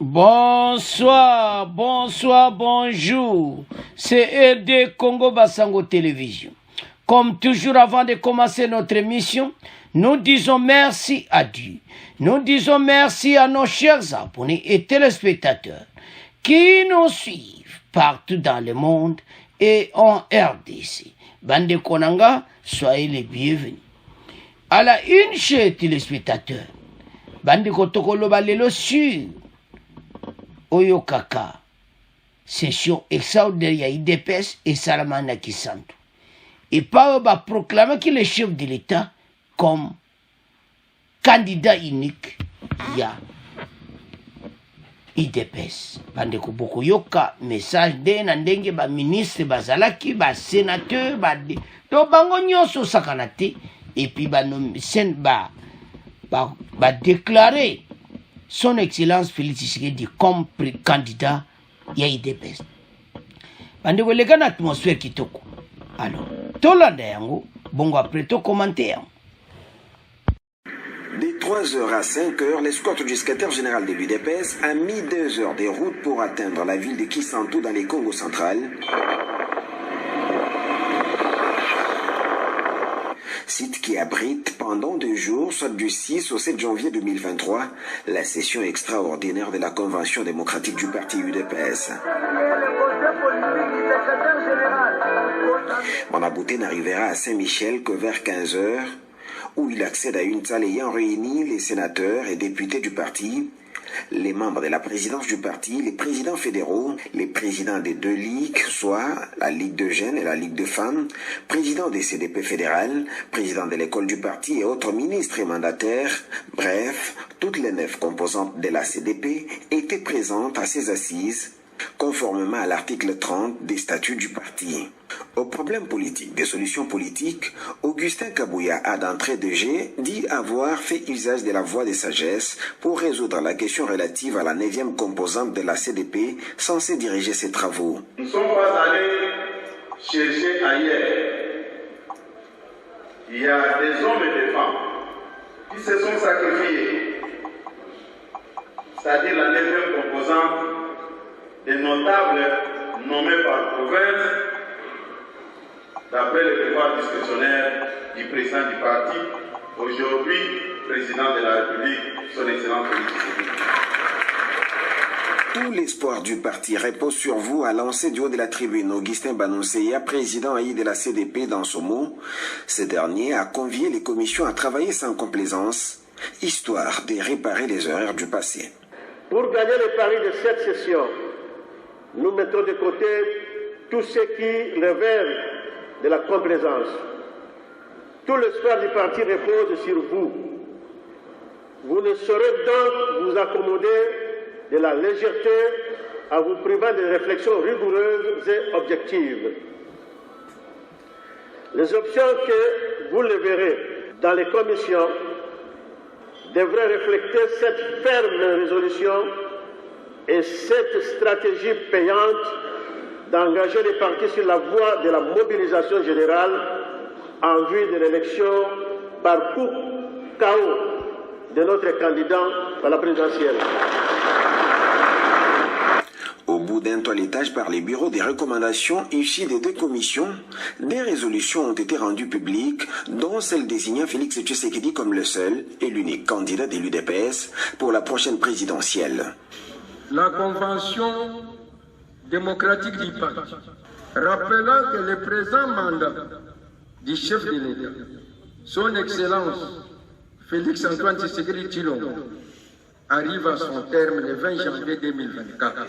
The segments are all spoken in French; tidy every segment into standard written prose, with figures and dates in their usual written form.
Bonsoir, bonsoir, bonjour. C'est RD Congo Basango Télévision. Comme toujours avant de commencer notre émission, nous disons merci à Dieu. Nous disons merci à nos chers abonnés et téléspectateurs qui nous suivent partout dans le monde et en RDC. Bande Konanga, soyez les bienvenus. À la une, chers téléspectateurs, Bande Kotokolo Balelo sur Oyo Kaka, session extraordinaire ya IDPS et Salamana Kisanto. Et Pao va proclamer qu'il est chef de l'État comme candidat unique ya IDPS. Bande Koboko Yoka, message de Nandenge, ba ministre, ba Zalaki, ba sénateur, ba de. Do bango nyonso sakanate. Et puis ba déclarer son Excellence Félix Tshisekedi comme candidat ya IDPS. Bande ko lega na atmosphère kitoko. Alors, tolanda yango, bongo après to commenter. De 3h à 5h, l'escorte du secrétaire général de l'UDPS a mis 2 heures de route pour atteindre la ville de Kisantu dans les Congo central. Site qui abrite pendant 2 jours, soit du 6 au 7 janvier 2023, la session extraordinaire de la Convention démocratique du parti UDPS. Monabouté n'arrivera à Saint-Michel que vers 15h, où il accède à une salle ayant réuni les sénateurs et députés du parti, les membres de la présidence du parti, les présidents fédéraux, les présidents des 2 ligues, soit la Ligue de jeunes et la Ligue de femmes, président des CDP fédérales, président de l'école du parti et autres ministres et mandataires. Bref, toutes les 9 composantes de la CDP étaient présentes à ces assises, conformément à l'article 30 des statuts du parti. Au problème politique, des solutions politiques, Augustin Kabouya a d'entrée de jeu dit avoir fait usage de la voie de sagesse pour résoudre la question relative à la 9e composante de la CDP censée diriger ses travaux. Nous ne sommes pas allés chercher ailleurs. Il y a des hommes et des femmes qui se sont sacrifiés, c'est-à-dire la 9e composante des notables nommés par province d'après le pouvoir discrétionnaire du président du parti, aujourd'hui président de la République, son Excellence Félix Tshisekedi. Tout l'espoir du parti repose sur vous, a lancé du haut de la tribune Augustin Banonseya, président AI de la CDP dans son mot. Ce dernier a convié les commissions à travailler sans complaisance, histoire de réparer les erreurs du passé. Pour gagner le pari de cette session, nous mettons de côté tout ce qui relève de la complaisance. Tout l'espoir du parti repose sur vous. Vous ne saurez donc vous accommoder de la légèreté en vous privant de réflexions rigoureuses et objectives. Les options que vous verrez dans les commissions devraient refléter cette ferme résolution et cette stratégie payante d'engager les partis sur la voie de la mobilisation générale en vue de l'élection par coup KO de notre candidat à la présidentielle. Au bout d'un toilettage par les bureaux des recommandations issues des 2 commissions, des résolutions ont été rendues publiques, dont celle désignant Félix Tshisekedi comme le seul et l'unique candidat de l'UDPS pour la prochaine présidentielle. La Convention démocratique du parti, rappelant que le présent mandat du chef de l'État, son Excellence Félix Antoine Tshisekedi Tshilombo, arrive à son terme le 20 janvier 2024.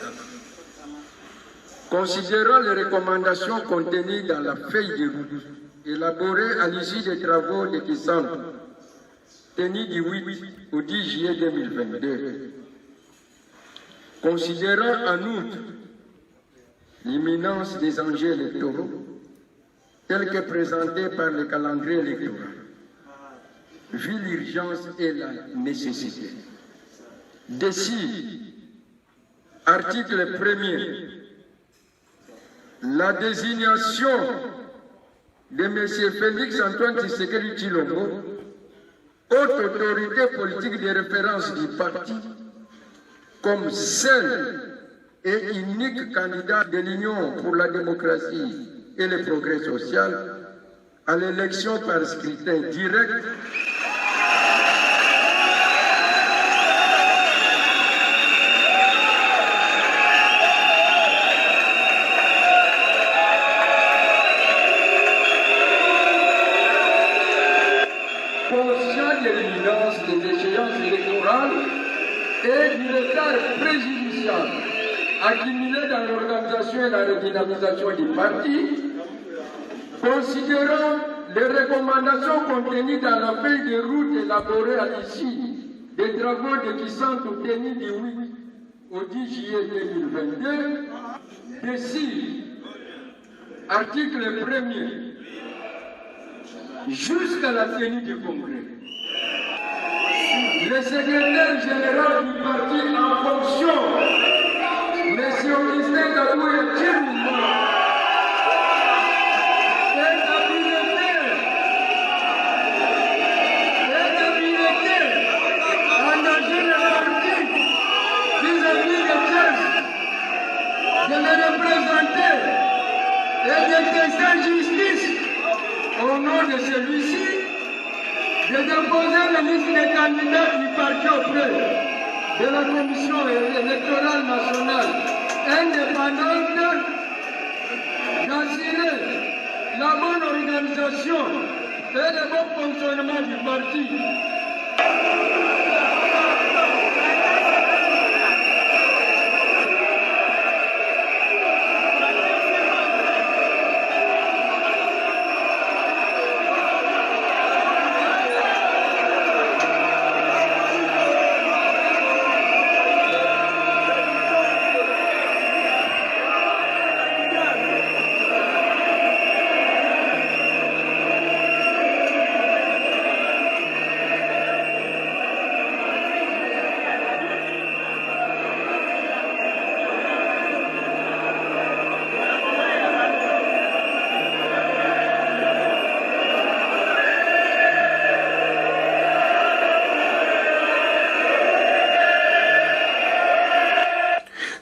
Considérant les recommandations contenues dans la feuille de route élaborée à l'issue des travaux de Kisantu, tenue du 8 au 10 juillet 2022, considérant en outre l'imminence des enjeux électoraux tels que présentés par le calendrier électoral, vu l'urgence et la nécessité. D'ici, article 1er, la désignation de M. Félix Antoine Tshisekedi Tshilombo, haute autorité politique de référence du parti, comme seul et unique candidat de l'Union pour la démocratie et le progrès social à l'élection par scrutin direct conscient de l'imminence des échéances électorales et du retard préjudiciable accumulé dans l'organisation et la redynamisation du parti, considérant les recommandations contenues dans la feuille de route élaborée à l'issue des travaux de qui sont tenus du 8 au 10 juillet 2022, décide, article 1er, jusqu'à la tenue du congrès. Le secrétaire général du parti en fonction, M. Augustin Kabouya Tchimou, est habilité à engager le parti vis-à-vis de Thiès, de le représenter et d'exercer justice au nom de celui-ci, de déposer la liste des candidats du parti auprès de la Commission électorale nationale indépendante, d'assurer la bonne organisation et le bon fonctionnement du parti.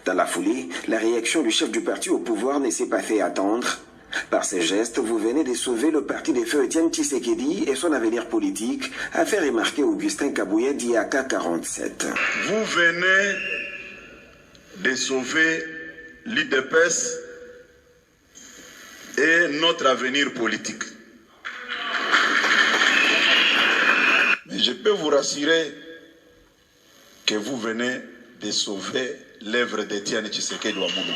Dans la foulée, la réaction du chef du parti au pouvoir ne s'est pas fait attendre. Par ces gestes, vous venez de sauver le parti des feux Étienne Tshisekedi et son avenir politique, a fait remarquer Augustin Kabouya d'IAK 47. Vous venez de sauver l'UDPS et notre avenir politique. Mais je peux vous rassurer que vous venez de sauver l'œuvre d'Étienne Tshisekedi Ouamoulou.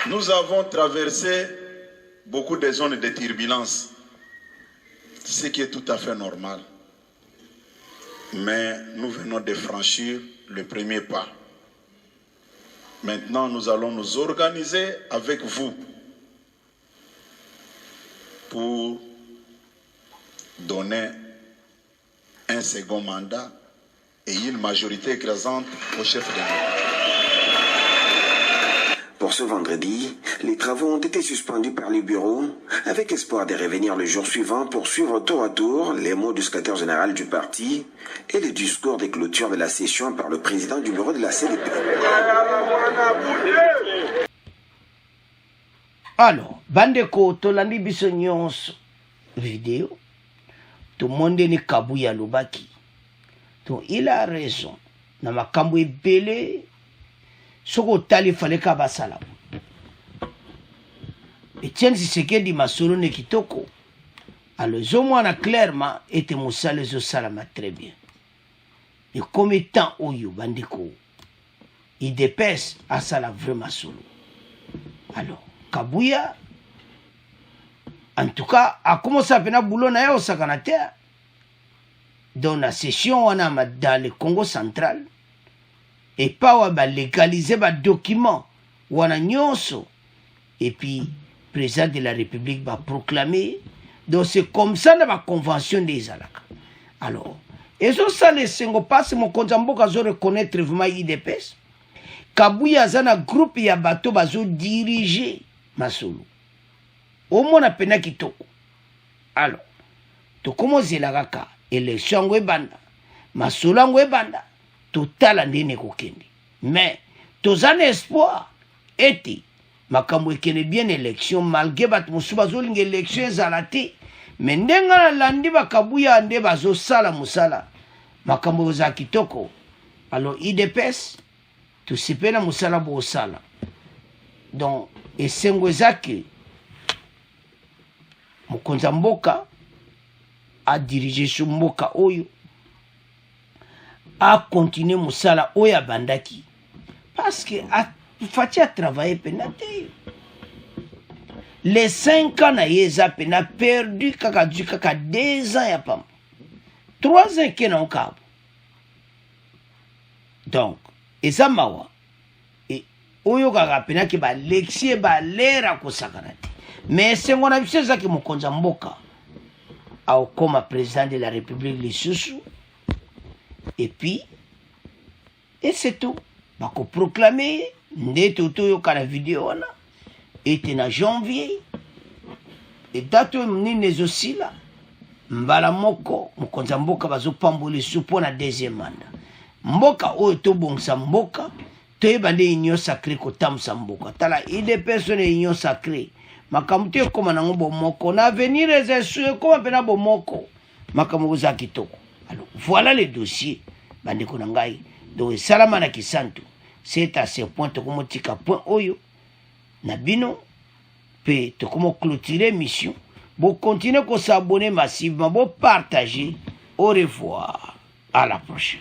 Nous avons traversé beaucoup de zones de turbulence, ce qui est tout à fait normal. Mais nous venons de franchir le premier pas. Maintenant, nous allons nous organiser avec vous pour donner un second mandat et une majorité écrasante au chef de l'État. Pour ce vendredi, les travaux ont été suspendus par les bureaux, avec espoir de revenir le jour suivant pour suivre tour à tour les mots du secrétaire général du parti et le discours de clôture de la session par le président du bureau de la CDP. Alors, bandeko tolandi biso nyonso vidéo, tout le monde ni Kabouya Lubaki. Donc il a raison. Na makambo ebele soko tali fallait ka basala. Etienne Tshisekedi masolo ne kitoko. Alors zomwana clairement était musale zo salama très bien. Et comme étant oyo bandeko, il dépasse à ça la vraiment solo. Alors Kabouya en tout cas a commencé à faire boulot na yo sakanatea. Dans la session on a dans le Congo central et pas légaliser les documents on a nyonso et puis président de la République va proclamer. Donc c'est comme ça dans la convention des alaka. Alors et ça les sengo passe mon konzamboka zo reconnaître vraiment IDPS. Kabouya zana groupe ya bato bazo diriger masolo. Au moins na pena kitoko. Alors to comment zelaka élection banda masolo yango ebanda totala ndenge kokende mais toza na espoir ete makambo ekende bien élection malgré bato mosusu bazolinga élection ezala te mais ndenge nalandi bakabuya nde bazosala mosala makambo eza kitoko alors idps tosepela mosala bosala donc esengo eza ke mokonzi ya mboka adirige so mboka oyo akontinue mosala oyo abandaki parce que fati atravaille pena te les 5 ans na ye eza pena perdu kaka du kaka 2 ans ya pamba 3 ans ke na okabo donc eza mawa oyo kaka pena ke balexie balera kosakana te mais esengo na biso ezaki mokonzi ya mboka aokoma président de la république lisusu et puis et c'est tout bakoproclame nde totoyoka na video wana ete na janvier edate oyo nini ezosila mbala moko mokonzi ya mboka bazopambola esu mpo na deuxième mandat mboka oyo tobongisa mboka toyeba nde union sacré kotambusa mboka tala idps na union sacré makambo te ekóma nango bomoko na avenir eza esu ekóma mpe na bomoko makambo koza kitoko alors voilà le dossier bandeko na ngai donc esalama na kisantu c'est à ce point tokomotika point oyo na bino mpe tokomoclôturer mission bocontinue kosabone massivement bopartager au revoir à la prochaine.